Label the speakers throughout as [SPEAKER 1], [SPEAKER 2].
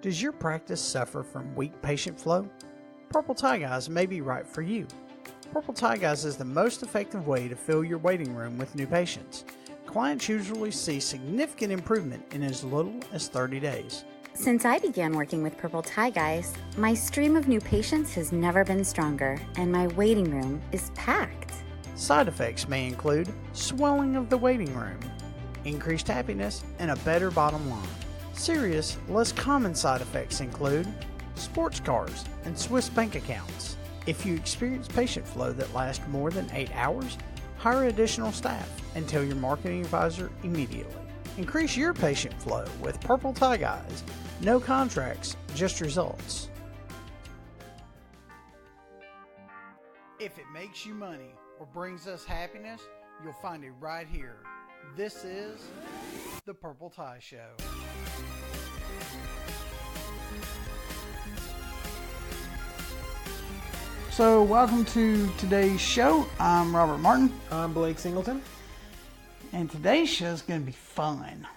[SPEAKER 1] Does your practice suffer from weak patient flow? Purple Tie Guys may be right for you. Purple Tie Guys is the most effective way to fill your waiting room with new patients. Clients usually see significant improvement in as little as 30 days.
[SPEAKER 2] Since I began working with Purple Tie Guys, my stream of new patients has never been stronger, and my waiting room is packed.
[SPEAKER 1] Side effects may include swelling of the waiting room, increased happiness, and a better bottom line. Serious, less common side effects include sports cars and Swiss bank accounts. If you experience patient flow that lasts more than 8 hours, hire additional staff and tell your marketing advisor immediately. Increase your patient flow with Purple Tie Guys. No contracts, just results. If it makes you money or brings us happiness, you'll find it right here. This is The Purple Tie Show. So, welcome to today's show. I'm Robert Martin.
[SPEAKER 3] I'm Blake Singleton.
[SPEAKER 1] And today's show is going to be fun.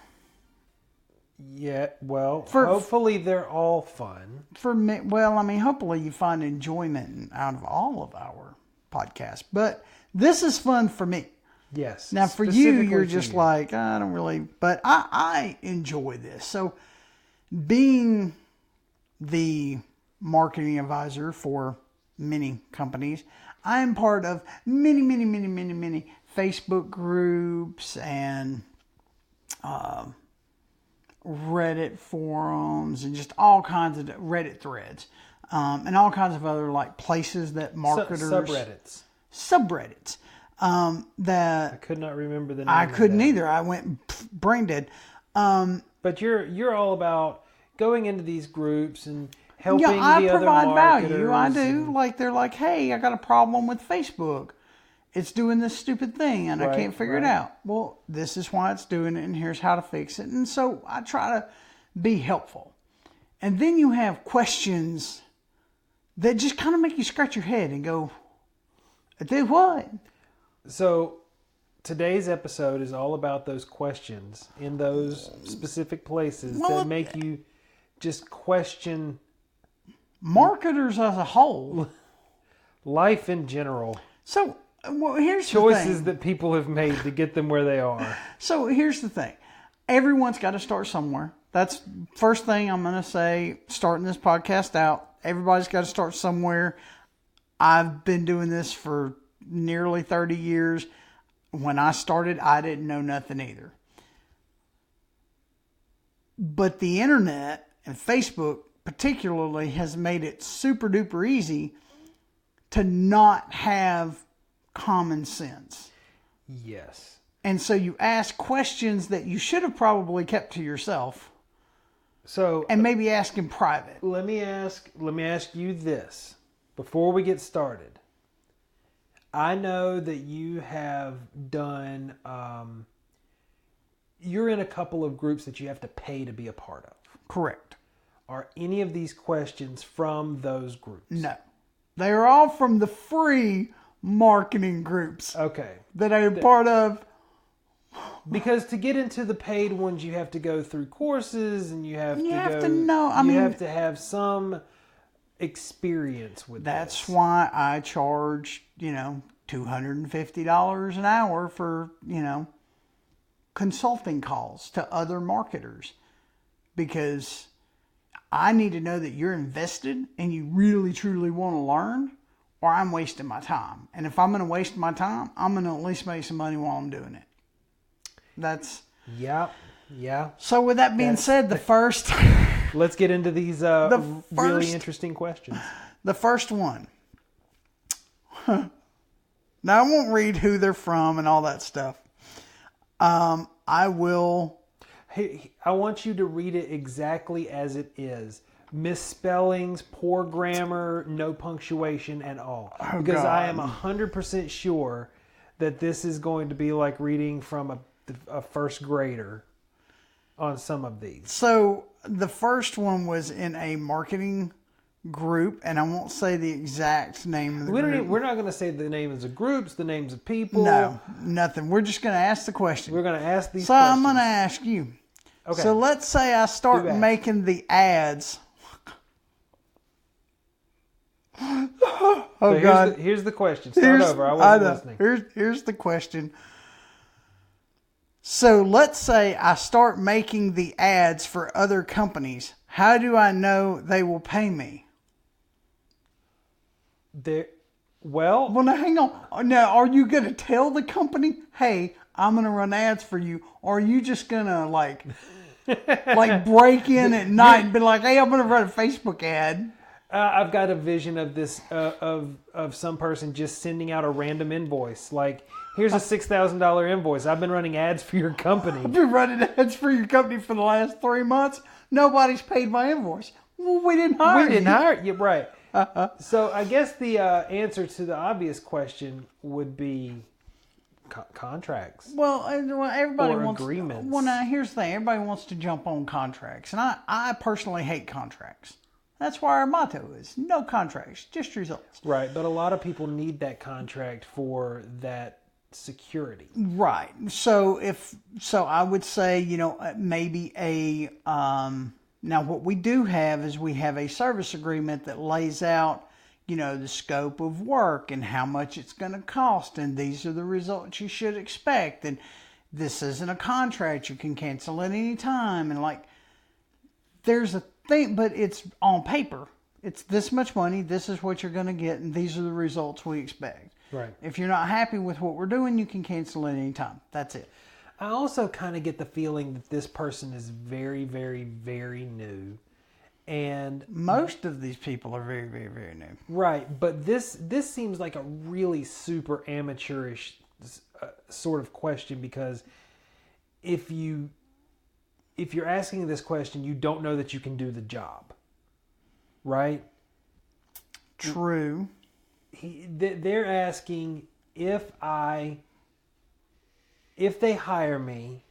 [SPEAKER 3] Yeah, well, hopefully they're all fun.
[SPEAKER 1] For me, hopefully you find enjoyment out of all of our podcasts. But this is fun for me.
[SPEAKER 3] Yes.
[SPEAKER 1] Now, for you, you're just like, I don't really, but I enjoy this. So, being the marketing advisor for many companies, I'm part of many Facebook groups and Reddit forums and just all kinds of Reddit threads and all kinds of other like places that marketers subreddits that
[SPEAKER 3] I could not remember the name.
[SPEAKER 1] I couldn't either. I went brain dead.
[SPEAKER 3] But you're all about going into these groups and helping the
[SPEAKER 1] I
[SPEAKER 3] other
[SPEAKER 1] provide
[SPEAKER 3] marketers.
[SPEAKER 1] value. I do. Like they're like, hey, I got a problem with Facebook. It's doing this stupid thing and I can't figure it out. Well, this is why it's doing it and here's how to fix it. And so I try to be helpful. And then you have questions that just kind of make you scratch your head and go, do what?
[SPEAKER 3] So today's episode is all about those questions in those specific places that make you just question
[SPEAKER 1] marketers as a whole.
[SPEAKER 3] Life in general.
[SPEAKER 1] So, here's
[SPEAKER 3] choices that people have made to get them where they are.
[SPEAKER 1] So here's the thing. Everyone's got to start somewhere. That's first thing I'm going to say, starting this podcast out. Everybody's got to start somewhere. I've been doing this for nearly 30 years. When I started, I didn't know nothing either. But the internet and Facebook particularly has made it super duper easy to not have common sense.
[SPEAKER 3] Yes.
[SPEAKER 1] And so you ask questions that you should have probably kept to yourself.
[SPEAKER 3] So
[SPEAKER 1] and maybe ask in private.
[SPEAKER 3] Let me ask you this before we get started. I know that you have done you're in a couple of groups that you have to pay to be a part of.
[SPEAKER 1] Correct.
[SPEAKER 3] Are any of these questions from those groups?
[SPEAKER 1] No. They are all from the free marketing groups.
[SPEAKER 3] Okay.
[SPEAKER 1] That I am part of.
[SPEAKER 3] Because to get into the paid ones, you have to go through courses and you have to
[SPEAKER 1] know.
[SPEAKER 3] You have to have some experience with
[SPEAKER 1] that's why I charge, $250 an hour for, consulting calls to other marketers. Because I need to know that you're invested and you really, truly want to learn, or I'm wasting my time. And if I'm going to waste my time, I'm going to at least make some money while I'm doing it. That's...
[SPEAKER 3] Yeah.
[SPEAKER 1] So with that being said, the first...
[SPEAKER 3] Let's get into these really interesting questions.
[SPEAKER 1] The first one. Now, I won't read who they're from and all that stuff. I will...
[SPEAKER 3] Hey, I want you to read it exactly as it is. Misspellings, poor grammar, no punctuation at all.
[SPEAKER 1] Oh,
[SPEAKER 3] because
[SPEAKER 1] God.
[SPEAKER 3] I am 100% sure that this is going to be like reading from a first grader on some of these.
[SPEAKER 1] So the first one was in a marketing group, and I won't say the exact name of the group.
[SPEAKER 3] We're not going to say the names of groups, the names of people.
[SPEAKER 1] No, nothing. We're just going to ask the question.
[SPEAKER 3] We're going to ask these
[SPEAKER 1] questions. So I'm going to ask you,
[SPEAKER 3] Okay.
[SPEAKER 1] So let's say I start making the ads.
[SPEAKER 3] So
[SPEAKER 1] God.
[SPEAKER 3] Here's the question. Start over. I wasn't listening.
[SPEAKER 1] Here's the question. So let's say I start making the ads for other companies. How do I know they will pay me?
[SPEAKER 3] Well,
[SPEAKER 1] now hang on. Now, are you going to tell the company, hey, I'm going to run ads for you? Or are you just going to like break in at night and be like, hey, I'm going to run a Facebook ad?
[SPEAKER 3] I've got a vision of this, of some person just sending out a random invoice. Like, here's a $6,000 invoice. I've been running ads for your company.
[SPEAKER 1] I've been running ads for your company for the last 3 months. Nobody's paid my invoice. Well, we didn't hire you.
[SPEAKER 3] We didn't hire you, right. So I guess the answer to the obvious question would be contracts.
[SPEAKER 1] Well, everybody
[SPEAKER 3] or
[SPEAKER 1] wants
[SPEAKER 3] agreements.
[SPEAKER 1] Well, now here's the thing: everybody wants to jump on contracts, and I personally hate contracts. That's why our motto is no contracts, just results.
[SPEAKER 3] Right, but a lot of people need that contract for that security.
[SPEAKER 1] Right. So I would say maybe a now what we do have is we have a service agreement that lays out the scope of work and how much it's going to cost, and these are the results you should expect, and this isn't a contract, you can cancel at any time, and there's a thing, but it's on paper. It's this much money, this is what you're going to get, and these are the results we expect.
[SPEAKER 3] Right.
[SPEAKER 1] If you're not happy with what we're doing, you can cancel at any time. That's it.
[SPEAKER 3] I also kind of get the feeling that this person is very, very, very new. And
[SPEAKER 1] most of these people are very, very, very new.
[SPEAKER 3] Right, but this seems like a really super amateurish sort of question, because if you're asking this question, you don't know that you can do the job, right?
[SPEAKER 1] True.
[SPEAKER 3] They're asking if they hire me.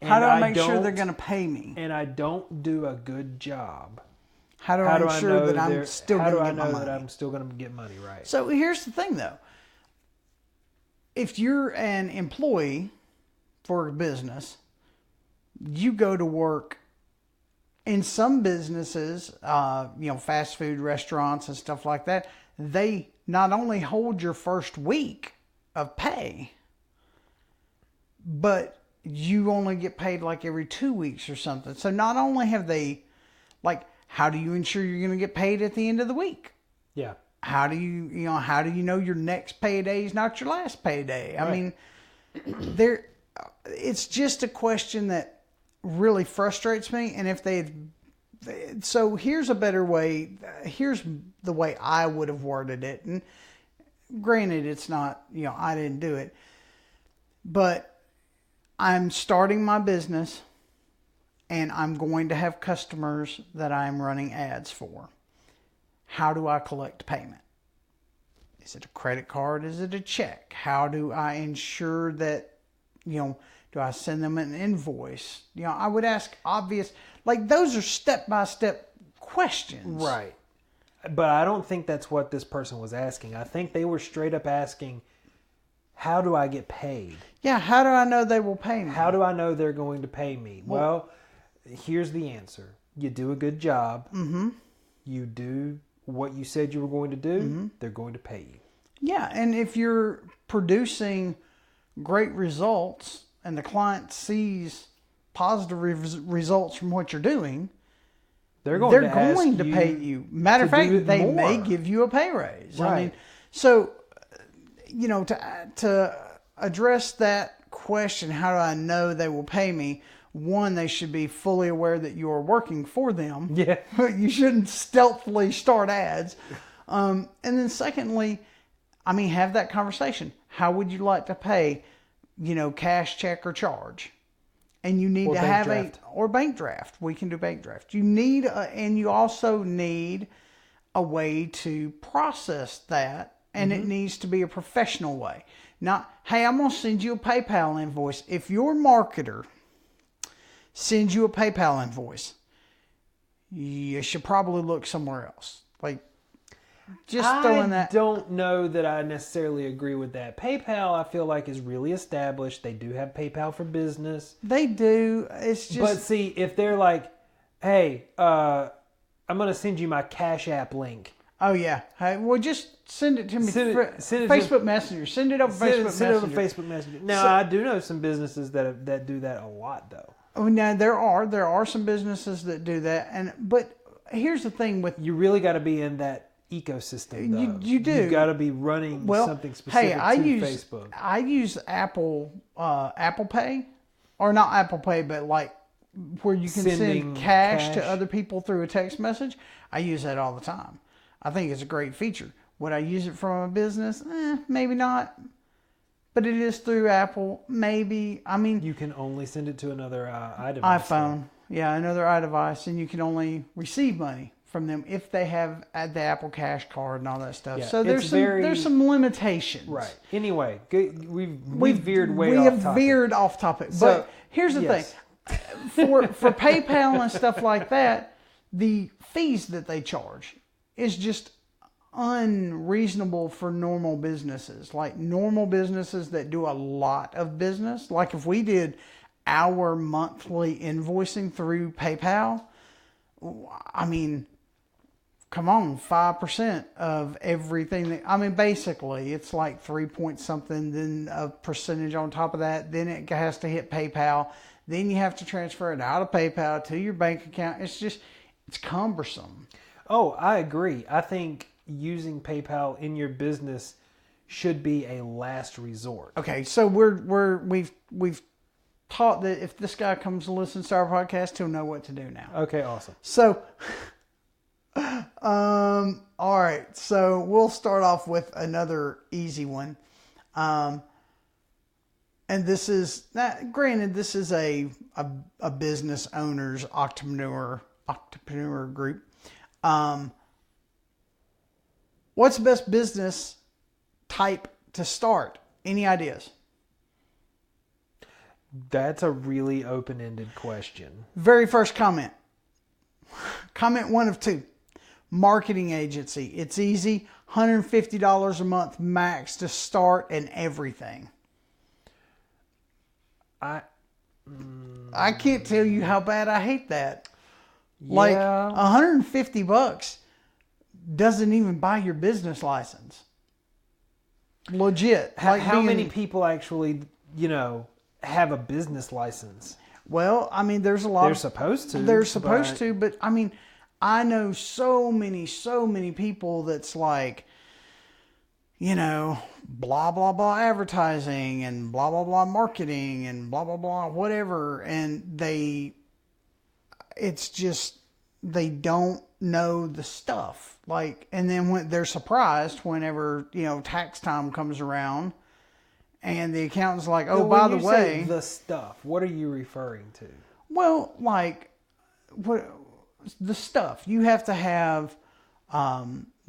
[SPEAKER 1] How do I make sure they're going to pay me?
[SPEAKER 3] And I don't do a good job.
[SPEAKER 1] How do I ensure that I'm still going to get my money?
[SPEAKER 3] How do I know that I'm still going to get money, right?
[SPEAKER 1] So here's the thing, though. If you're an employee for a business, you go to work in some businesses, fast food restaurants and stuff like that, they not only hold your first week of pay, but you only get paid every 2 weeks or something. So not only have they, how do you ensure you're going to get paid at the end of the week?
[SPEAKER 3] Yeah.
[SPEAKER 1] How do you know your next payday is not your last payday?
[SPEAKER 3] Right.
[SPEAKER 1] I mean, it's just a question that really frustrates me. And so here's a better way. Here's the way I would have worded it. And granted, it's not, I didn't do it, but I'm starting my business and I'm going to have customers that I'm running ads for. How do I collect payment? Is it a credit card? Is it a check? How do I ensure that, do I send them an invoice? I would ask obvious, those are step-by-step questions.
[SPEAKER 3] Right. But I don't think that's what this person was asking. I think they were straight up asking, how do I get paid?
[SPEAKER 1] Yeah, how do I know they will pay me?
[SPEAKER 3] How do I know they're going to pay me? Well, here's the answer. You do a good job.
[SPEAKER 1] Mm-hmm.
[SPEAKER 3] You do what you said you were going to do. Mm-hmm. They're going to pay you.
[SPEAKER 1] Yeah, and if you're producing great results and the client sees positive results from what you're doing, they're going to pay you. Matter of fact, they may give you a pay raise.
[SPEAKER 3] Right.
[SPEAKER 1] I mean, so to address that question, how do I know they will pay me? One, they should be fully aware that you are working for them.
[SPEAKER 3] Yeah.
[SPEAKER 1] You shouldn't stealthily start ads. And then secondly, have that conversation. How would you like to pay? Cash, check, or charge? And you need to have or bank draft. We can do bank draft. You need, and you also need a way to process that. And it needs to be a professional way. Not, hey, I'm going to send you a PayPal invoice. If your marketer sends you a PayPal invoice, you should probably look somewhere else. throwing that.
[SPEAKER 3] I don't know that I necessarily agree with that. PayPal, I feel like, is really established. They do have PayPal for Business.
[SPEAKER 1] They do. It's just.
[SPEAKER 3] But see, if they're like, hey, I'm going to send you my Cash App link.
[SPEAKER 1] Oh, yeah. Hey, well, just send it to me.
[SPEAKER 3] Send it
[SPEAKER 1] Facebook Messenger. Send it over Facebook Messenger.
[SPEAKER 3] Send it over Facebook Messenger. Now, I do know some businesses that do that a lot, though.
[SPEAKER 1] Oh, now, there are some businesses that do that. But here's the thing with...
[SPEAKER 3] You really got to be in that ecosystem, though.
[SPEAKER 1] You do.
[SPEAKER 3] You've got to be running something specific to Facebook.
[SPEAKER 1] I use Apple Pay, or not Apple Pay, but like where you can send cash to other people through a text message. I use that all the time. I think it's a great feature. Would I use it from a business? Maybe not. But it is through Apple. Maybe. I mean,
[SPEAKER 3] you can only send it to another iDevice.
[SPEAKER 1] iPhone. Yeah, another iDevice, and you can only receive money from them if they have the Apple Cash card and all that stuff.
[SPEAKER 3] Yeah,
[SPEAKER 1] so there's some limitations.
[SPEAKER 3] Right. Anyway, we've veered way off topic. We have
[SPEAKER 1] veered off topic. So, but here's the thing. For PayPal and stuff like that, the fees that they charge is just unreasonable for normal businesses. Like normal businesses that do a lot of business. Like if we did our monthly invoicing through PayPal, I mean, come on, 5% of everything. Basically, it's like 3 point something, then a percentage on top of that. Then it has to hit PayPal. Then you have to transfer it out of PayPal to your bank account. It's cumbersome.
[SPEAKER 3] Oh, I agree. I think using PayPal in your business should be a last resort.
[SPEAKER 1] Okay, so we've taught that if this guy comes to listen to our podcast, he'll know what to do now.
[SPEAKER 3] Okay, awesome.
[SPEAKER 1] So, all right. So we'll start off with another easy one. And this is, granted, this is a business owner's entrepreneur group. What's the best business type to start? Any ideas?
[SPEAKER 3] That's a really open-ended question.
[SPEAKER 1] Very first comment. Comment 1 of 2. Marketing agency. It's easy. $150 a month max to start and everything. I can't tell you how bad I hate that. Yeah. Like $150 doesn't even buy your business license. Legit.
[SPEAKER 3] How many people actually, have a business license?
[SPEAKER 1] Well, I mean, there's a lot.
[SPEAKER 3] They're supposed to.
[SPEAKER 1] They're supposed to, but I mean, I know so many people that's like, blah, blah, blah advertising and blah, blah, blah marketing and blah, blah, blah whatever. And they don't know the stuff. Like, and then when they're surprised whenever, tax time comes around and the accountant's like, oh, by the way.
[SPEAKER 3] The stuff, what are you referring to?
[SPEAKER 1] Well, like, what the stuff. You have to have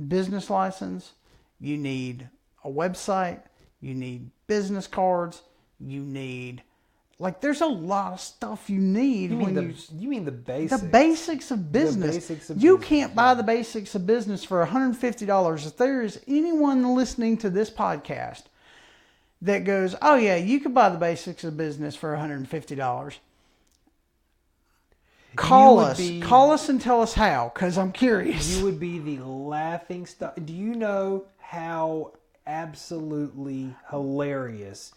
[SPEAKER 1] business license. You need a website. You need business cards. You need, there's a lot of stuff you need.
[SPEAKER 3] You mean the basics?
[SPEAKER 1] The basics of business. You can't buy the basics of business for $150. If there is anyone listening to this podcast that goes, oh yeah, you can buy the basics of business for $150. Call us and tell us how, because I'm curious.
[SPEAKER 3] You would be the laughing stock. Do you know how absolutely hilarious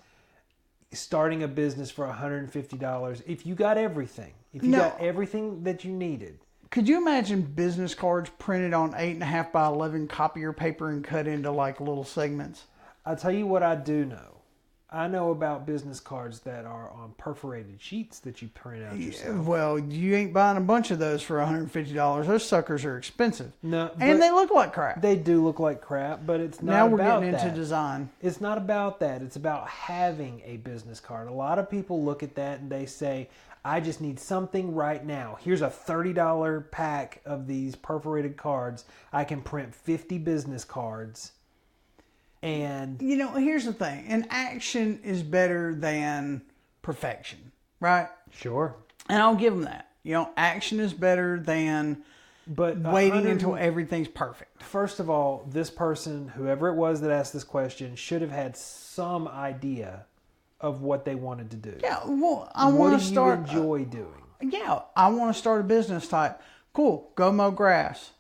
[SPEAKER 3] starting a business for $150 if you got everything? If you got everything that you needed.
[SPEAKER 1] Could you imagine business cards printed on 8.5 by 11 copier paper and cut into little segments?
[SPEAKER 3] I'll tell you what I do know. I know about business cards that are on perforated sheets that you print out yourself.
[SPEAKER 1] Well, you ain't buying a bunch of those for $150. Those suckers are expensive.
[SPEAKER 3] No,
[SPEAKER 1] and they look like crap.
[SPEAKER 3] They do look like crap, but it's not
[SPEAKER 1] now
[SPEAKER 3] about that.
[SPEAKER 1] Now we're getting into design.
[SPEAKER 3] It's not about that. It's about having a business card. A lot of people look at that and they say, I just need something right now. Here's a $30 pack of these perforated cards. I can print 50 business cards. And
[SPEAKER 1] here's the thing. An action is better than perfection, right?
[SPEAKER 3] Sure.
[SPEAKER 1] And I'll give them that. Action is better than
[SPEAKER 3] But
[SPEAKER 1] waiting until everything's perfect.
[SPEAKER 3] First of all, this person, whoever it was that asked this question, should have had some idea of what they wanted to do.
[SPEAKER 1] Yeah, well, I want to start.
[SPEAKER 3] What do you enjoy doing?
[SPEAKER 1] Yeah, I want to start a business type. Cool, go mow grass.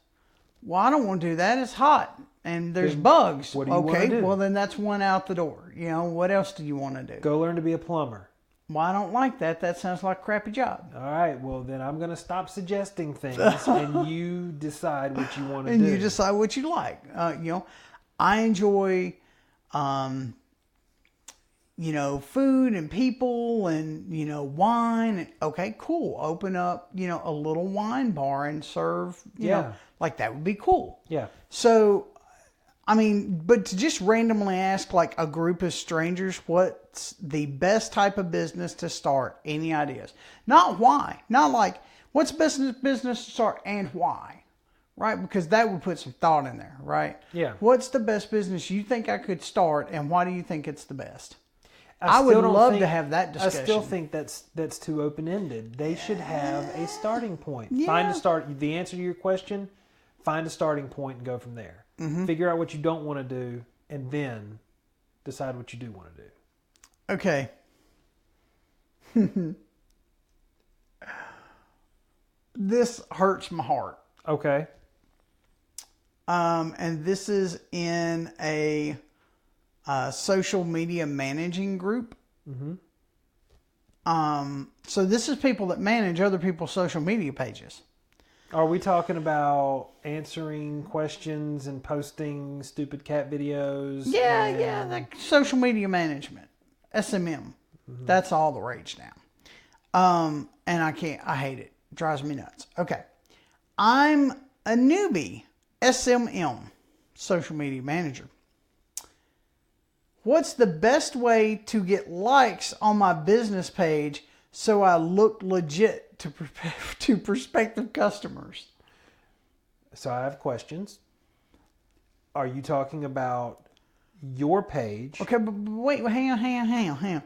[SPEAKER 1] Well, I don't want to do that. It's hot and there's bugs.
[SPEAKER 3] What do you want to do?
[SPEAKER 1] Well, then that's one out the door. What else do you want to do?
[SPEAKER 3] Go learn to be a plumber.
[SPEAKER 1] Well, I don't like that. That sounds like a crappy job.
[SPEAKER 3] All right, well, then I'm going to stop suggesting things and you decide what you want to do.
[SPEAKER 1] And you decide what you like. I enjoy, food and people and, wine. Okay, cool. Open up, a little wine bar and serve, like that would be cool.
[SPEAKER 3] Yeah.
[SPEAKER 1] So, but to just randomly ask like a group of strangers, what's the best type of business to start? Any ideas? Not why. Not like, what's the best business to start and why? Right? Because that would put some thought in there, right?
[SPEAKER 3] Yeah.
[SPEAKER 1] What's the best business you think I could start and why do you think it's the best? I would love to have that discussion.
[SPEAKER 3] I still think that's too open-ended. They should have a starting point.
[SPEAKER 1] Yeah.
[SPEAKER 3] The answer to your question, find a starting point and go from there. Mm-hmm. Figure out what you don't want to do and then decide what you do want to do.
[SPEAKER 1] Okay. This hurts my heart.
[SPEAKER 3] Okay.
[SPEAKER 1] And this is in a social media managing group. Mm-hmm. So this is people that manage other people's social media pages.
[SPEAKER 3] Are we talking about answering questions and posting stupid cat videos?
[SPEAKER 1] Yeah, like social media management, SMM. Mm-hmm. That's all the rage now. And I hate it. It drives me nuts. Okay. I'm a newbie SMM, social media manager. What's the best way to get likes on my business page so I look legit to prospective customers?
[SPEAKER 3] So I have questions. Are you talking about your page?
[SPEAKER 1] Okay, but wait, hang on.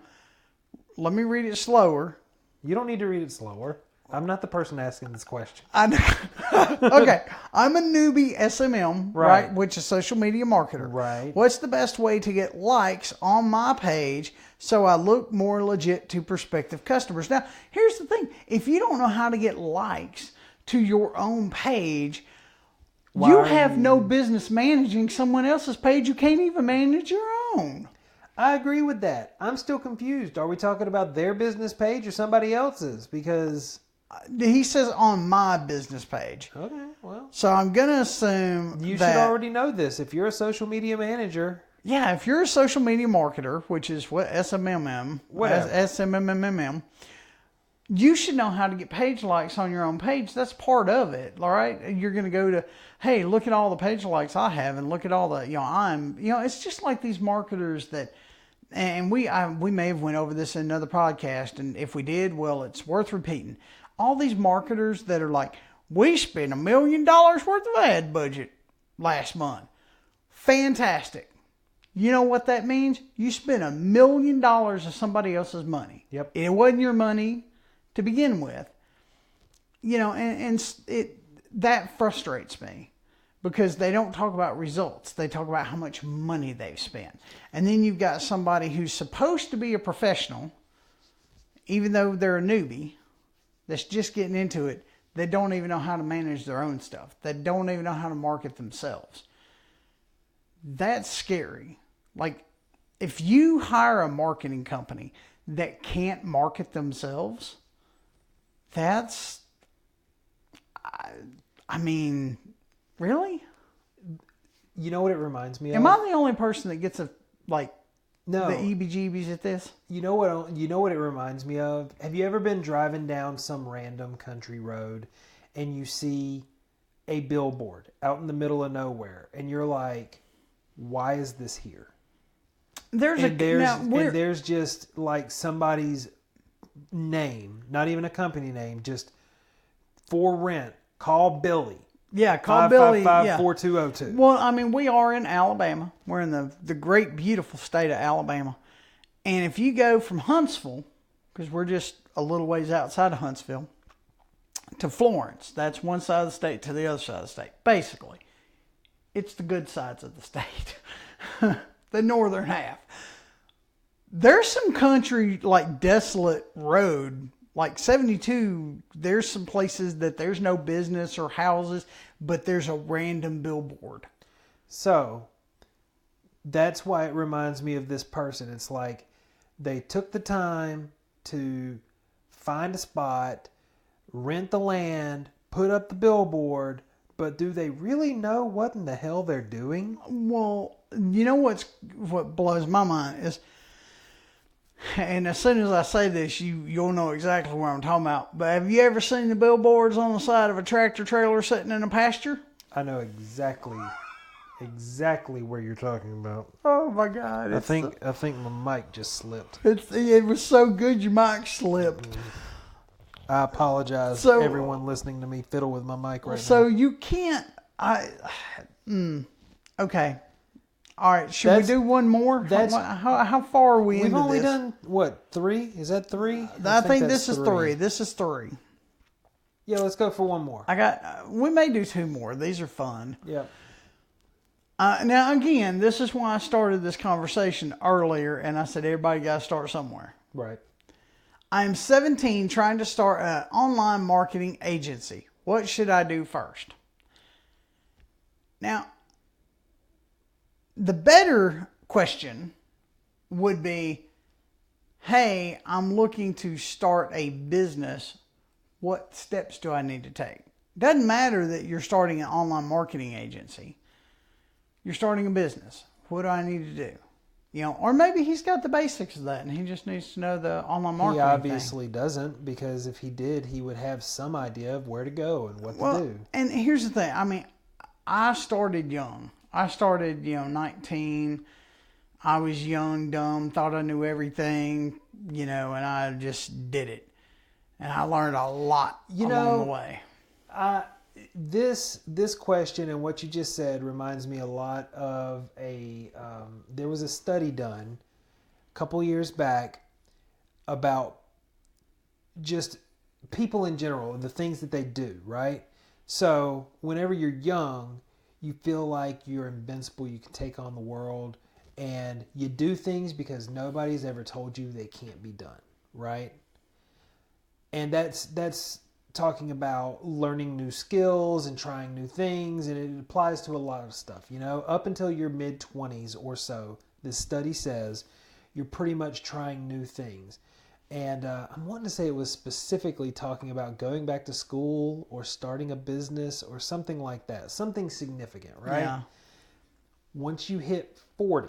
[SPEAKER 1] Let me read it slower.
[SPEAKER 3] You don't need to read it slower. I'm not the person asking this question.
[SPEAKER 1] Okay, I'm a newbie SMM, right? Which is social media marketer.
[SPEAKER 3] Right.
[SPEAKER 1] What's the best way to get likes on my page so I look more legit to prospective customers? Now, here's the thing. If you don't know how to get likes to your own page, you have no business managing someone else's page. You can't even manage your own.
[SPEAKER 3] I agree with that. I'm still confused. Are we talking about their business page or somebody else's? Because
[SPEAKER 1] he says on my business page.
[SPEAKER 3] Okay, well.
[SPEAKER 1] So I'm going to assume
[SPEAKER 3] you should already know this. If you're a social media manager.
[SPEAKER 1] Yeah, if you're a social media marketer, which is what SMMM, SMMM, you should know how to get page likes on your own page. That's part of it, all right? You're going to go to, hey, look at all the page likes I have and look at all the, it's just like these marketers that, and we may have went over this in another podcast, and if we did, well, it's worth repeating. All these marketers that are like, we spent $1 million worth of ad budget last month. Fantastic. You know what that means? You spent $1 million of somebody else's money.
[SPEAKER 3] Yep.
[SPEAKER 1] It wasn't your money to begin with. That frustrates me because they don't talk about results. They talk about how much money they've spent. And then you've got somebody who's supposed to be a professional, even though they're a newbie, that's just getting into it. They don't even know how to manage their own stuff. They don't even know how to market themselves. That's scary. Like, if you hire a marketing company that can't market themselves, that's, really?
[SPEAKER 3] You know what it reminds me of?
[SPEAKER 1] Am I the only person that gets
[SPEAKER 3] no,
[SPEAKER 1] the EBGBs at this?
[SPEAKER 3] You know what it reminds me of? Have you ever been driving down some random country road and you see a billboard out in the middle of nowhere and you're like, why is this here? There's just like somebody's name, not even a company name, just for rent. Call Billy.
[SPEAKER 1] Yeah, call Billy.
[SPEAKER 3] 555-4202.
[SPEAKER 1] Well, we are in Alabama. We're in the great, beautiful state of Alabama. And if you go from Huntsville, because we're just a little ways outside of Huntsville, to Florence. That's one side of the state to the other side of the state. Basically, it's the good sides of the state, the northern half. There's some country like desolate road, like 72. There's some places that there's no business or houses, but there's a random billboard.
[SPEAKER 3] So that's why it reminds me of this person. It's like they took the time to find a spot, rent the land, put up the billboard, but do they really know what in the hell they're doing?
[SPEAKER 1] Well, you know what blows my mind is, and as soon as I say this, you'll know exactly what I'm talking about. But have you ever seen the billboards on the side of a tractor trailer sitting in a pasture?
[SPEAKER 3] I know exactly where you're talking about.
[SPEAKER 1] Oh my God!
[SPEAKER 3] I think my mic just slipped.
[SPEAKER 1] It was so good your mic slipped.
[SPEAKER 3] I apologize to everyone listening to me fiddle with my mic right now.
[SPEAKER 1] So you can't. Okay. All right. Should we do one more? How far are we into this?
[SPEAKER 3] We've only done what, 3? Is that 3?
[SPEAKER 1] I think this is 3. This is 3.
[SPEAKER 3] Yeah, let's go for one more.
[SPEAKER 1] We may do 2 more. These are fun.
[SPEAKER 3] Yeah.
[SPEAKER 1] Now, again, this is why I started this conversation earlier, and I said everybody got to start somewhere.
[SPEAKER 3] Right.
[SPEAKER 1] I'm 17, trying to start an online marketing agency. What should I do first? Now, the better question would be, hey, I'm looking to start a business. What steps do I need to take? Doesn't matter that you're starting an online marketing agency. You're starting a business. What do I need to do? Or maybe he's got the basics of that and he just needs to know the online marketing
[SPEAKER 3] He obviously doesn't, because if he did, he would have some idea of where to go and what to do. And
[SPEAKER 1] here's the thing. I mean, I started young. I started, 19. I was young, dumb, thought I knew everything, and I just did it. And I learned a lot along the way.
[SPEAKER 3] This question and what you just said reminds me a lot of there was a study done a couple years back about just people in general, the things that they do, right? So whenever you're young, you feel like you're invincible, you can take on the world, and you do things because nobody's ever told you they can't be done, right? And that's talking about learning new skills and trying new things, and it applies to a lot of stuff. Up until your mid-20s or so, this study says you're pretty much trying new things. And I'm wanting to say it was specifically talking about going back to school or starting a business or something like that. Something significant, right?
[SPEAKER 1] Yeah.
[SPEAKER 3] Once you hit 40.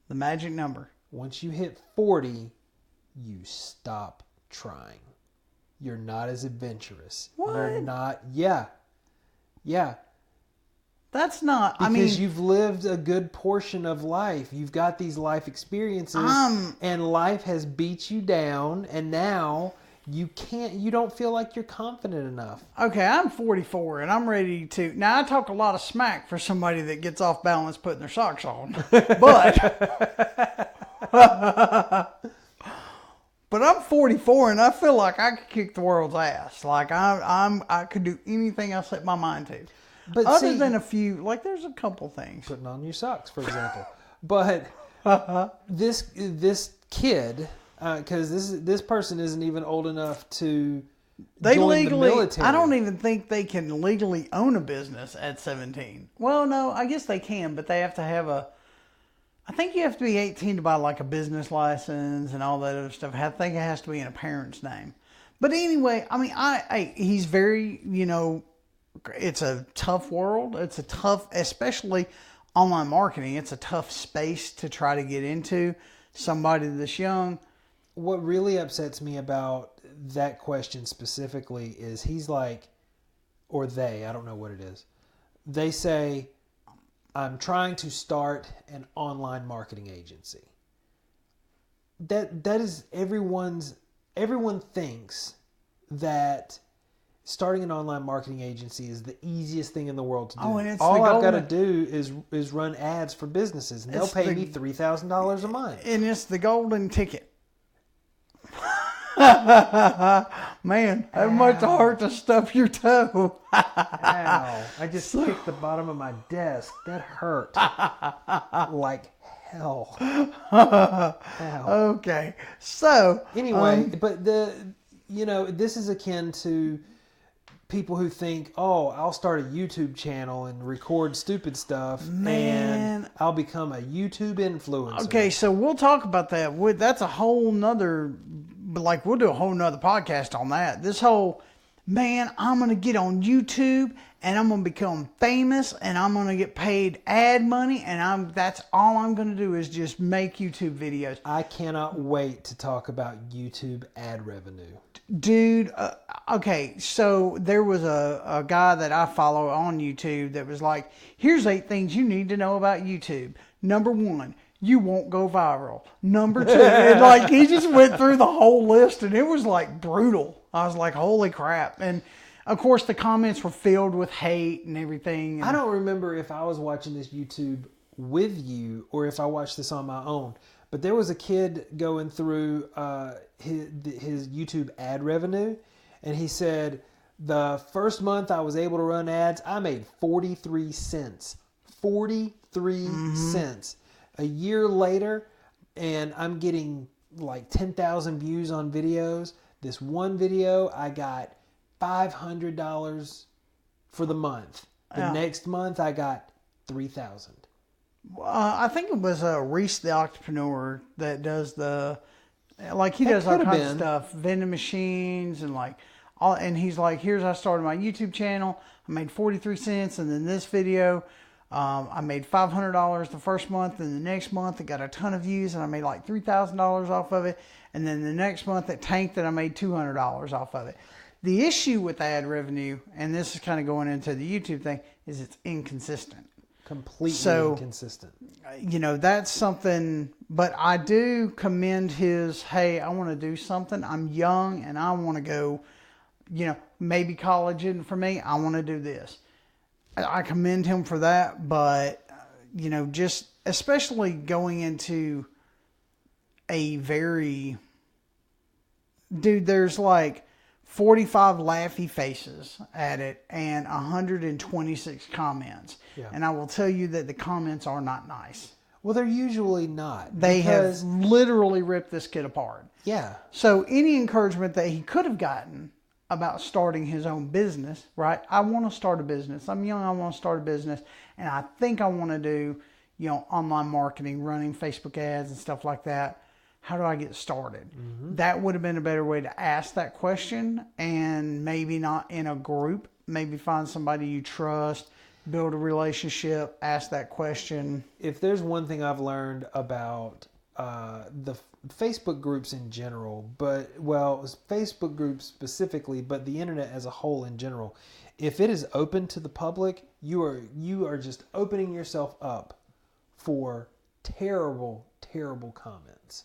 [SPEAKER 1] The magic number.
[SPEAKER 3] Once you hit 40, you stop trying. You're not as adventurous.
[SPEAKER 1] What?
[SPEAKER 3] You're not. Yeah.
[SPEAKER 1] That's not.
[SPEAKER 3] Because you've lived a good portion of life. You've got these life experiences, and life has beat you down, and now you don't feel like you're confident enough.
[SPEAKER 1] Okay, I'm 44, and I'm ready to. Now, I talk a lot of smack for somebody that gets off balance putting their socks on, but. But I'm 44 and I feel like I could kick the world's ass. Like I could do anything I set my mind to. But other than a few, like there's a couple things.
[SPEAKER 3] Putting on your socks, for example. But this kid, because this person isn't even old enough to join the military.
[SPEAKER 1] I don't even think they can legally own a business at 17. Well, no, I guess they can, but they have to have I think you have to be 18 to buy like a business license and all that other stuff. I think it has to be in a parent's name. But anyway, I mean, he's very, it's a tough world. It's a tough, especially online marketing. It's a tough space to try to get into. Somebody this young.
[SPEAKER 3] What really upsets me about that question specifically is he's like, or they, I don't know what it is. They say, I'm trying to start an online marketing agency. That is everyone thinks that starting an online marketing agency is the easiest thing in the world to do.
[SPEAKER 1] Oh, and it's
[SPEAKER 3] all I've got to do is run ads for businesses, and they'll pay me $3,000 a month.
[SPEAKER 1] And it's the golden ticket. Man, that must have hurt to stub your toe.
[SPEAKER 3] Ow. I just kicked the bottom of my desk. That hurt. Like hell. Ow.
[SPEAKER 1] Okay. So,
[SPEAKER 3] Anyway, but this is akin to people who think, oh, I'll start a YouTube channel and record stupid stuff, and I'll become a YouTube influencer.
[SPEAKER 1] Okay, so we'll talk about that. That's a whole nother, like, we'll do a whole nother podcast on that. This whole, man, I'm going to get on YouTube and I'm going to become famous and I'm going to get paid ad money and that's all I'm going to do is just make YouTube videos.
[SPEAKER 3] I cannot wait to talk about YouTube ad revenue.
[SPEAKER 1] Dude, okay, so there was a guy that I follow on YouTube that was like, here's 8 things you need to know about YouTube. Number 1, you won't go viral. Number 2, and like he just went through the whole list and it was like brutal. I was like, holy crap. And of course the comments were filled with hate and everything. And
[SPEAKER 3] I don't remember if I was watching this YouTube with you or if I watched this on my own. But there was a kid going through his YouTube ad revenue, and he said, the first month I was able to run ads, I made 43 cents. 43 cents. A year later, and I'm getting like 10,000 views on videos. This one video, I got $500 for the month. The next month, I got $3,000.
[SPEAKER 1] I think it was Reese the Entrepreneur that does he does all kinds of stuff, vending machines and like all. And he's like, I started my YouTube channel. I made 43 cents, and then this video, I made $500 the first month, and the next month it got a ton of views, and I made like $3,000 off of it. And then the next month it tanked, and I made $200 off of it. The issue with ad revenue, and this is kind of going into the YouTube thing, is it's inconsistent.
[SPEAKER 3] Completely inconsistent.
[SPEAKER 1] That's something, but I do commend his, hey, I want to do something. I'm young and I want to go, maybe college isn't for me. I want to do this. I commend him for that, but, just especially going into there's like 45 laughy faces at it and 126 comments. Yeah. And I will tell you that the comments are not nice.
[SPEAKER 3] Well, they're usually not.
[SPEAKER 1] They have literally ripped this kid apart.
[SPEAKER 3] Yeah.
[SPEAKER 1] So any encouragement that he could have gotten about starting his own business, right? I want to start a business. I'm young. I want to start a business. And I think I want to do, online marketing, running Facebook ads and stuff like that. How do I get started? Mm-hmm. That would have been a better way to ask that question, and maybe not in a group. Maybe find somebody you trust, build a relationship, ask that question.
[SPEAKER 3] If there's one thing I've learned about the Facebook groups in general, Facebook groups specifically, but the internet as a whole in general, if it is open to the public, you are just opening yourself up for terrible, terrible comments.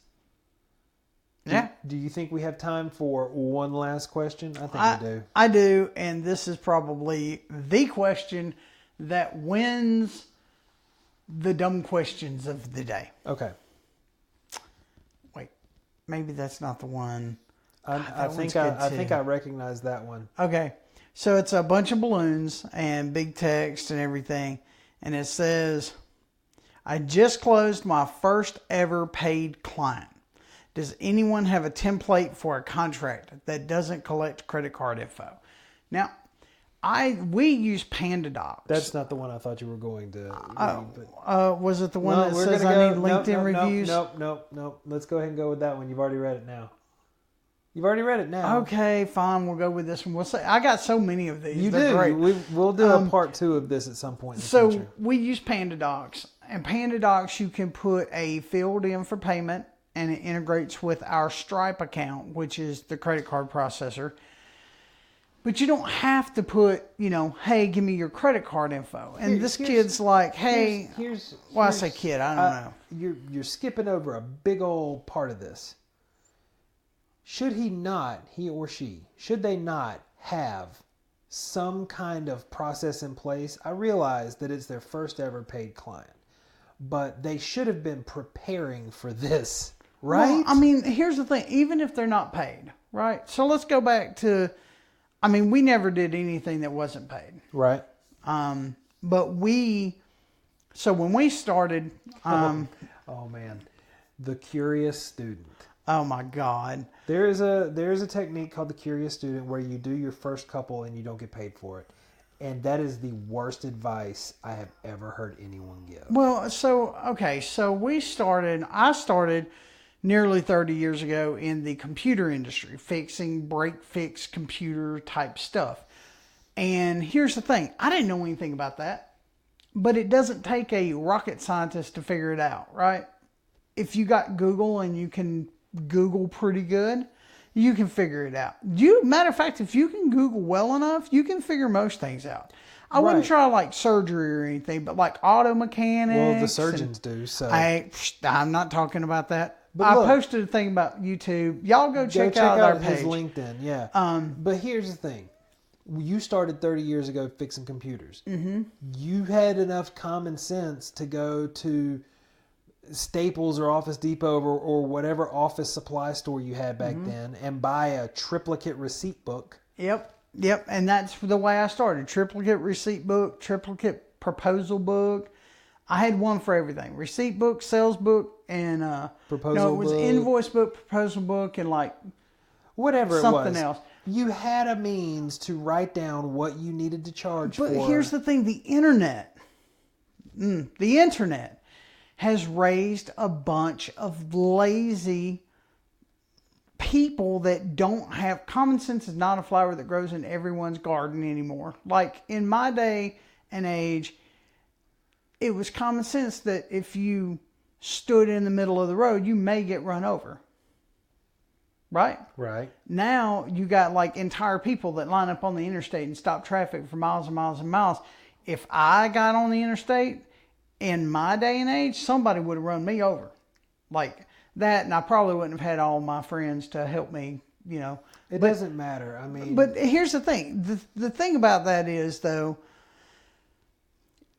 [SPEAKER 1] Yeah.
[SPEAKER 3] Do you think we have time for one last question? I think we do.
[SPEAKER 1] I do, and this is probably the question that wins the dumb questions of the day.
[SPEAKER 3] Okay.
[SPEAKER 1] Wait, maybe that's not the one.
[SPEAKER 3] I think I recognize that one.
[SPEAKER 1] Okay. So it's a bunch of balloons and big text and everything, and it says, I just closed my first ever paid client. Does anyone have a template for a contract that doesn't collect credit card info? Now, we use PandaDocs.
[SPEAKER 3] That's not the one I thought you were going to
[SPEAKER 1] read. Was it the one that says I need LinkedIn reviews?
[SPEAKER 3] Nope. Let's go ahead and go with that one. You've already read it now.
[SPEAKER 1] Okay, fine. We'll go with this one. We'll say I got so many of these.
[SPEAKER 3] You
[SPEAKER 1] They're
[SPEAKER 3] do.
[SPEAKER 1] Great.
[SPEAKER 3] We'll do a part 2 of this at some point in the future.
[SPEAKER 1] So we use PandaDocs. And PandaDocs, you can put a field in for payment, and it integrates with our Stripe account, which is the credit card processor. But you don't have to put, hey, give me your credit card info. And this kid's like, hey, I say kid, I don't
[SPEAKER 3] know. You're skipping over a big old part of this. Should he or she, should they not have some kind of process in place? I realize that it's their first ever paid client, but they should have been preparing for this. Right?
[SPEAKER 1] Well, I mean, here's the thing. Even if they're not paid, right? So let's go back to, we never did anything that wasn't paid.
[SPEAKER 3] Right.
[SPEAKER 1] But so when we started,
[SPEAKER 3] oh man, the curious student.
[SPEAKER 1] oh my God.
[SPEAKER 3] There is a technique called the curious student where you do your first couple and you don't get paid for it. And that is the worst advice I have ever heard anyone give.
[SPEAKER 1] Well, so I started nearly 30 years ago in the computer industry, fixing break-fix computer type stuff. And here's the thing, I didn't know anything about that, but it doesn't take a rocket scientist to figure it out, right? If you got Google and you can Google pretty good, you can figure it out. Matter of fact, if you can Google well enough, you can figure most things out. I wouldn't try like surgery or anything, but like auto mechanics.
[SPEAKER 3] Well, the surgeons do. So
[SPEAKER 1] I'm not talking about that.
[SPEAKER 3] But
[SPEAKER 1] I
[SPEAKER 3] look,
[SPEAKER 1] posted a thing about YouTube. Y'all go check out our
[SPEAKER 3] his
[SPEAKER 1] page.
[SPEAKER 3] LinkedIn. Yeah. But here's the thing. You started 30 years ago fixing computers. Mm-hmm. You had enough common sense to go to Staples or Office Depot or whatever office supply store you had back then and buy a triplicate receipt book.
[SPEAKER 1] Yep. And that's the way I started. Triplicate receipt book, triplicate proposal book. I had one for everything. Receipt book, sales book, and
[SPEAKER 3] proposal book.
[SPEAKER 1] It was invoice book, proposal book, and like
[SPEAKER 3] whatever
[SPEAKER 1] something
[SPEAKER 3] it was.
[SPEAKER 1] else.
[SPEAKER 3] You had a means to write down what you needed to charge for.
[SPEAKER 1] But here's the thing, the internet has raised a bunch of lazy people that don't have common sense. Is not a flower that grows in everyone's garden anymore. Like in my day and age, it was common sense that if you stood in the middle of the road, you may get run over. Right?
[SPEAKER 3] Right.
[SPEAKER 1] Now you got like entire people that line up on the interstate and stop traffic for miles and miles and miles. If I got on the interstate in my day and age, somebody would have run me over. Like that, and I probably wouldn't have had all my friends to help me,
[SPEAKER 3] It doesn't matter.
[SPEAKER 1] But here's the thing. The thing about that is, though,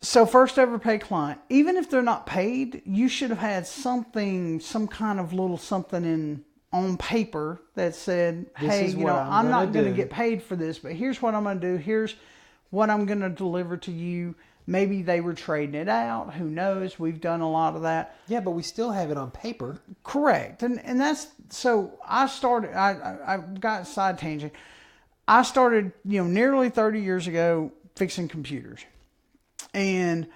[SPEAKER 1] so first ever paid client, even if they're not paid, you should have had some kind of little something on paper that said, hey, I'm not going to get paid for this, but here's what I'm going to do. Here's what I'm going to deliver to you. Maybe they were trading it out. Who knows? We've done a lot of that.
[SPEAKER 3] Yeah, but we still have it on paper.
[SPEAKER 1] Correct. And that's, so I started, I got side tangent. I started, nearly 30 years ago fixing computers. And,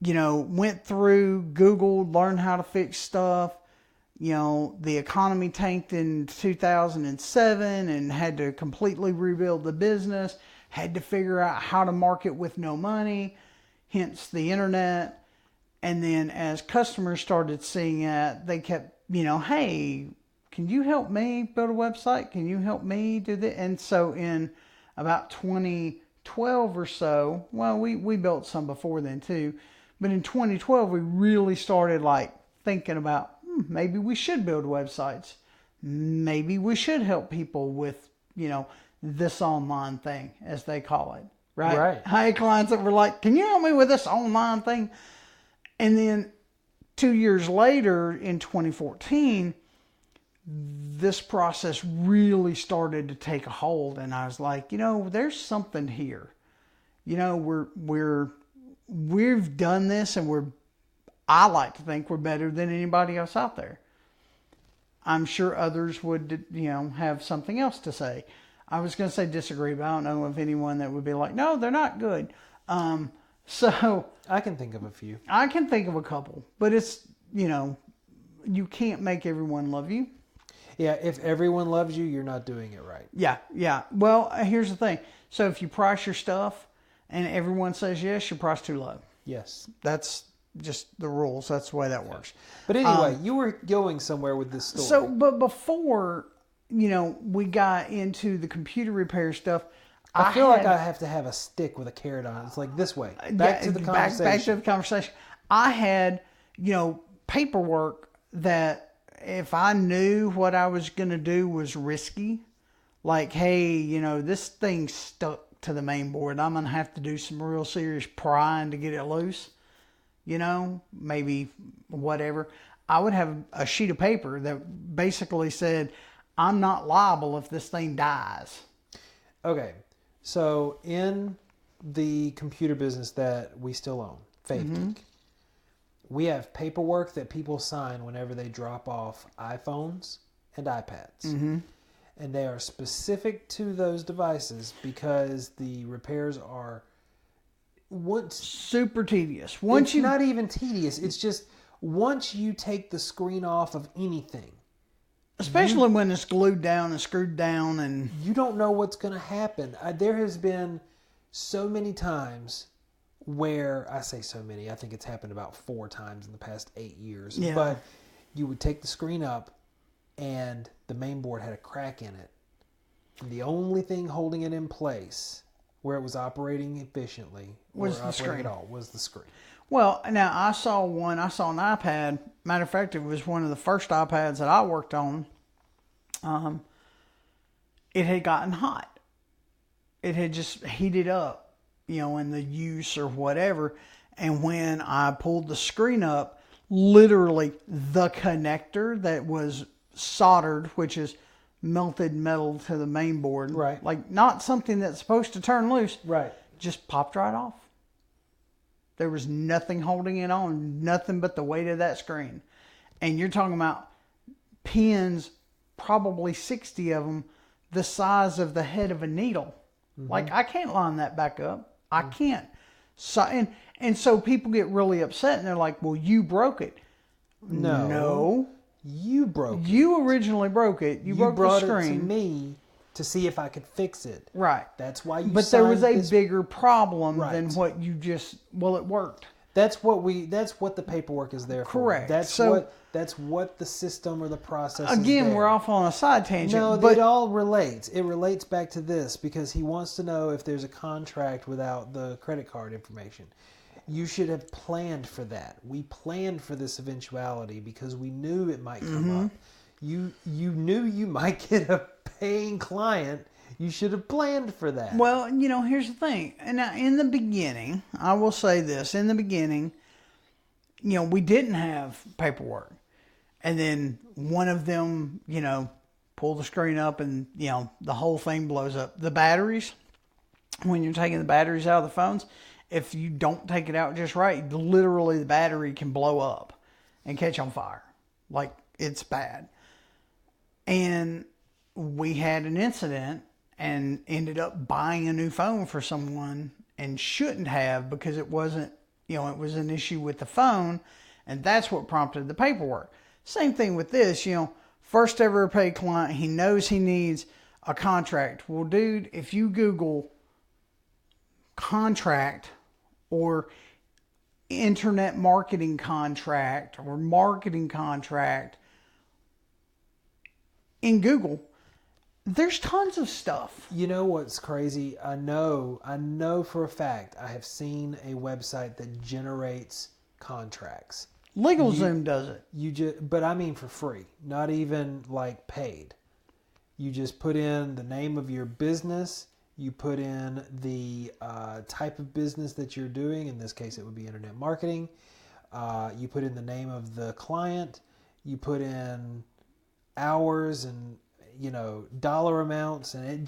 [SPEAKER 1] went through Google, learned how to fix stuff. The economy tanked in 2007 and had to completely rebuild the business. Had to figure out how to market with no money, hence the internet. And then as customers started seeing it, they kept, hey, can you help me build a website? Can you help me do that? And so in about 2012 or so, well, we built some before then too, but in 2012, we really started like thinking about, maybe we should build websites. Maybe we should help people with, this online thing, as they call it. Right. I had clients that were like, can you help me with this online thing? And then 2 years later, in 2014, this process really started to take a hold. And I was like, there's something here. We've done this, and I like to think we're better than anybody else out there. I'm sure others would, have something else to say. I was going to say disagree, but I don't know of anyone that would be like, no, they're not good. So
[SPEAKER 3] I can think of a few.
[SPEAKER 1] I can think of a couple, but it's, you can't make everyone love you.
[SPEAKER 3] Yeah, if everyone loves you, you're not doing it right.
[SPEAKER 1] Yeah. Well, here's the thing. So if you price your stuff and everyone says yes, your price too low.
[SPEAKER 3] Yes.
[SPEAKER 1] That's just the rules. That's the way that works.
[SPEAKER 3] But anyway, you were going somewhere with this story.
[SPEAKER 1] So, but before, we got into the computer repair stuff,
[SPEAKER 3] I feel like I have to have a stick with a carrot on it. It's like this way. Back to the conversation.
[SPEAKER 1] Back to the conversation. I had, paperwork that if I knew what I was going to do was risky, like, hey, this thing's stuck to the main board. I'm going to have to do some real serious prying to get it loose. Maybe whatever. I would have a sheet of paper that basically said, I'm not liable if this thing dies.
[SPEAKER 3] Okay, so in the computer business that we still own, FaithGeek, we have paperwork that people sign whenever they drop off iPhones and iPads. And they are specific to those devices because the repairs are
[SPEAKER 1] Super tedious.
[SPEAKER 3] It's not even tedious. It's just once you take the screen off of anything,
[SPEAKER 1] especially when it's glued down and screwed down, and
[SPEAKER 3] you don't know what's going to happen. There has been so many times where, I say so many, I think it's happened about 4 times in the past 8 years.
[SPEAKER 1] Yeah.
[SPEAKER 3] But you would take the screen up and the main board had a crack in it. And the only thing holding it in place where it was operating efficiently
[SPEAKER 1] was the screen.
[SPEAKER 3] At all was the screen.
[SPEAKER 1] Well, now I saw an iPad. Matter of fact, it was one of the first iPads that I worked on. It had gotten hot. It had just heated up, in the use or whatever. And when I pulled the screen up, literally the connector that was soldered, which is melted metal to the main board,
[SPEAKER 3] right?
[SPEAKER 1] Like not something that's supposed to turn loose,
[SPEAKER 3] right?
[SPEAKER 1] Just popped right off. There was nothing holding it on, nothing but the weight of that screen. And you're talking about pins, probably 60 of them, the size of the head of a needle. Like I can't line that back up. I can't. So and so people get really upset and they're like, "Well, you broke it." No.
[SPEAKER 3] You broke it.
[SPEAKER 1] You originally broke it. You broke
[SPEAKER 3] brought
[SPEAKER 1] the screen.
[SPEAKER 3] it to me to see if I could fix it.
[SPEAKER 1] Right.
[SPEAKER 3] That's why you.
[SPEAKER 1] But there was a
[SPEAKER 3] this...
[SPEAKER 1] bigger problem
[SPEAKER 3] right.
[SPEAKER 1] than what you just. Well, it worked.
[SPEAKER 3] That's what the paperwork is there for.
[SPEAKER 1] Correct.
[SPEAKER 3] That's what the system or the process.
[SPEAKER 1] Again, we're off on a side tangent.
[SPEAKER 3] No,
[SPEAKER 1] but
[SPEAKER 3] it all relates. It relates back to this because he wants to know if there's a contract without the credit card information. You should have planned for that. We planned for this eventuality because we knew it might come up. You knew you might get a paying client. You should have planned for that.
[SPEAKER 1] Well, here's the thing. And now, in the beginning, I will say this. In the beginning, we didn't have paperwork. And then one of them, pull the screen up and, the whole thing blows up. The batteries, when you're taking the batteries out of the phones, if you don't take it out just right, literally the battery can blow up and catch on fire. Like, it's bad. And we had an incident and ended up buying a new phone for someone and shouldn't have because it wasn't, it was an issue with the phone, and that's what prompted the paperwork. Same thing with this, first ever paid client, he knows he needs a contract. Well, dude, if you Google contract or internet marketing contract or marketing contract in Google, there's tons of stuff.
[SPEAKER 3] You know what's crazy? I know for a fact I have seen a website that generates contracts.
[SPEAKER 1] LegalZoom does it.
[SPEAKER 3] But I mean for free, not even like paid. You just put in the name of your business. You put in the type of business that you're doing. In this case, it would be internet marketing. You put in the name of the client. You put in hours and dollar amounts, and it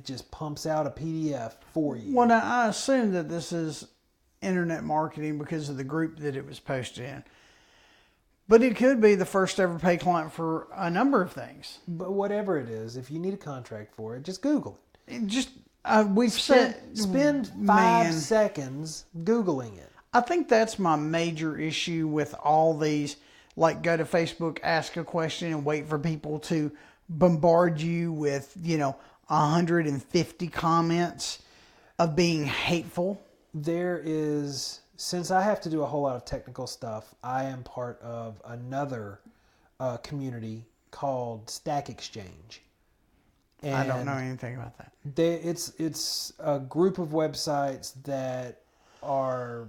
[SPEAKER 3] just pumps out a PDF for you.
[SPEAKER 1] Well, now I assume that this is internet marketing because of the group that it was posted in. But it could be the first ever pay client for a number of things.
[SPEAKER 3] But whatever it is, if you need a contract for it, just Google it.
[SPEAKER 1] Spend
[SPEAKER 3] 5 seconds Googling it.
[SPEAKER 1] I think that's my major issue with all these, like go to Facebook, ask a question and wait for people to bombard you with, 150 comments of being hateful.
[SPEAKER 3] There is, since I have to do a whole lot of technical stuff, I am part of another community called Stack Exchange. And
[SPEAKER 1] I don't know anything about that.
[SPEAKER 3] It's a group of websites that are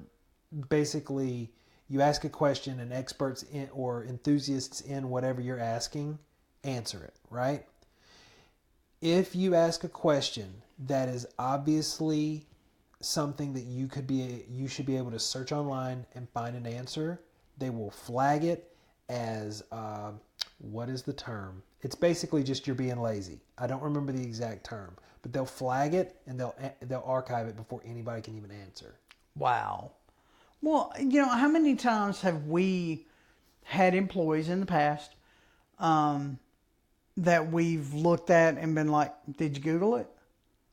[SPEAKER 3] basically, you ask a question and experts in, or enthusiasts in whatever you're asking answer it, right? If you ask a question that is obviously something that you should be able to search online and find an answer, they will flag it as what is the term? It's basically just you're being lazy. I don't remember the exact term, but they'll flag it and they'll archive it before anybody can even answer.
[SPEAKER 1] Wow. Well, how many times have we had employees in the past that we've looked at and been like, did you Google it?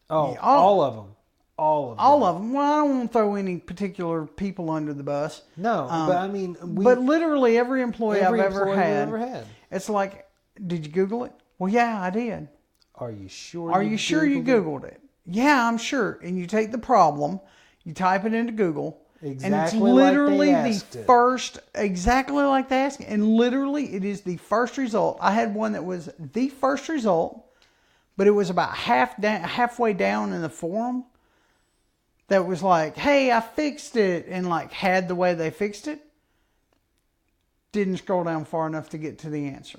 [SPEAKER 3] Oh,
[SPEAKER 1] Yeah,
[SPEAKER 3] all of them. All of them.
[SPEAKER 1] All of them. Well, I don't want to throw any particular people under the bus.
[SPEAKER 3] No, but I mean...
[SPEAKER 1] but literally every employee I've ever
[SPEAKER 3] had,
[SPEAKER 1] it's like, did you Google it? Well, yeah, I did.
[SPEAKER 3] Are you sure?
[SPEAKER 1] Are you sure you Googled it? Yeah, I'm sure. And you take the problem, you type it into Google,
[SPEAKER 3] Exactly
[SPEAKER 1] and it's literally
[SPEAKER 3] like they
[SPEAKER 1] the first, exactly like they asked, and literally it is the first result. I had one that was the first result, but it was about halfway down in the forum that was like, hey, I fixed it, and like had the way they fixed it. Didn't scroll down far enough to get to the answer.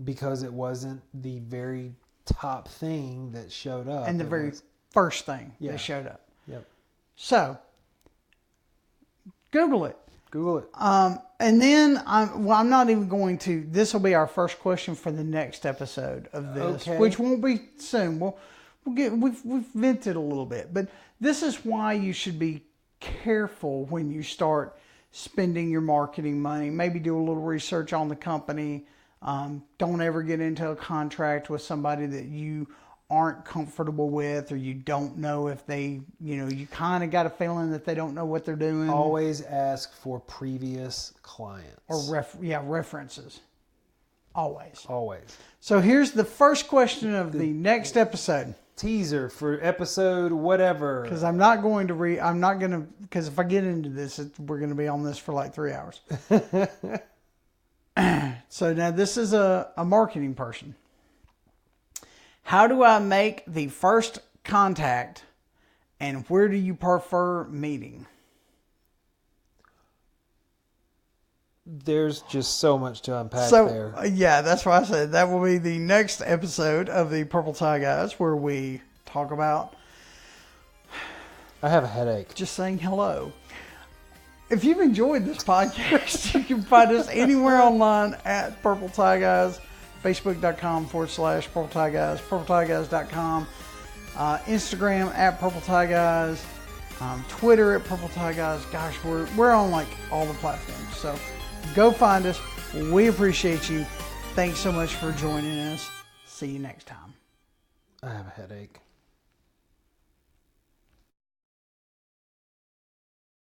[SPEAKER 3] Because it wasn't the very top thing that showed up.
[SPEAKER 1] And the very first thing that showed up.
[SPEAKER 3] Yep.
[SPEAKER 1] So, Google it.
[SPEAKER 3] Google it.
[SPEAKER 1] And then I'm not even going to. This will be our first question for the next episode of this, which won't be soon. We've vented a little bit, but this is why you should be careful when you start spending your marketing money. Maybe do a little research on the company. Don't ever get into a contract with somebody that you aren't comfortable with, or you don't know if they, you kind of got a feeling that they don't know what they're doing.
[SPEAKER 3] Always ask for previous clients.
[SPEAKER 1] Or references. Always. So here's the first question of the next episode.
[SPEAKER 3] Teaser for episode whatever.
[SPEAKER 1] Because because if I get into this, we're going to be on this for like 3 hours. So now this is a marketing person. How do I make the first contact, and where do you prefer meeting?
[SPEAKER 3] There's just so much to unpack there.
[SPEAKER 1] Yeah, that's why I said that will be the next episode of the Purple Tie Guys, where we talk about...
[SPEAKER 3] I have a headache.
[SPEAKER 1] Just saying hello. If you've enjoyed this podcast, you can find us anywhere online at Purple Tie Guys, Facebook.com/Purple Tie Guys, PurpleTieGuys.com, Instagram at Purple Tie Guys, Twitter at Purple Tie Guys. Gosh, we're on like all the platforms. So go find us. We appreciate you. Thanks so much for joining us. See you next time.
[SPEAKER 3] I have a headache.